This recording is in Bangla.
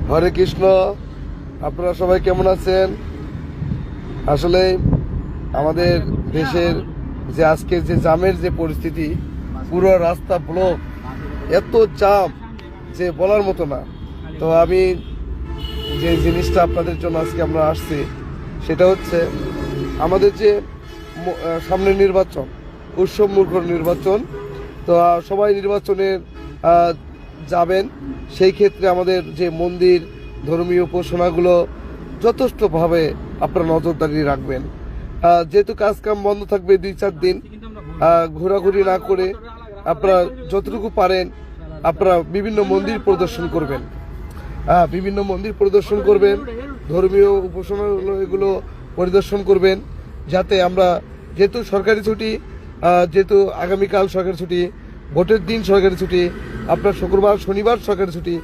হরে কৃষ্ণ। আপনারা সবাই কেমন আছেন? আসলে আমাদের দেশের যে আজকের যে জামের যে পরিস্থিতি, পুরো রাস্তা ব্লক, এত জাম যে বলার মতো না। তো আমি যে জিনিসটা আপনাদের জন্য আজকে আমরা আসছি সেটা হচ্ছে আমাদের যে সামনে নির্বাচন, উৎসব মুখর নির্বাচন। তো সবাই নির্বাচনে যাবেন। সেই ক্ষেত্রে আমাদের যে মন্দির, ধর্মীয় উপাসনাগুলো যথেষ্টভাবে আপনারা নজরদারি রাখবেন। যেহেতু কাজকাম বন্ধ থাকবে 2-4 দিন, ঘোরাঘুরি না করে আপনারা যতটুকু পারেন আপনারা বিভিন্ন মন্দির পরিদর্শন করবেন। ধর্মীয় উপাসনা এগুলো পরিদর্শন করবেন, যাতে আমরা, যেহেতু সরকারি ছুটি, যেহেতু আগামীকাল সরকারি ছুটি, ভোটের দিন সরকারি ছুটি, আপনার শুক্রবার শনিবার সরকারি ছুটি।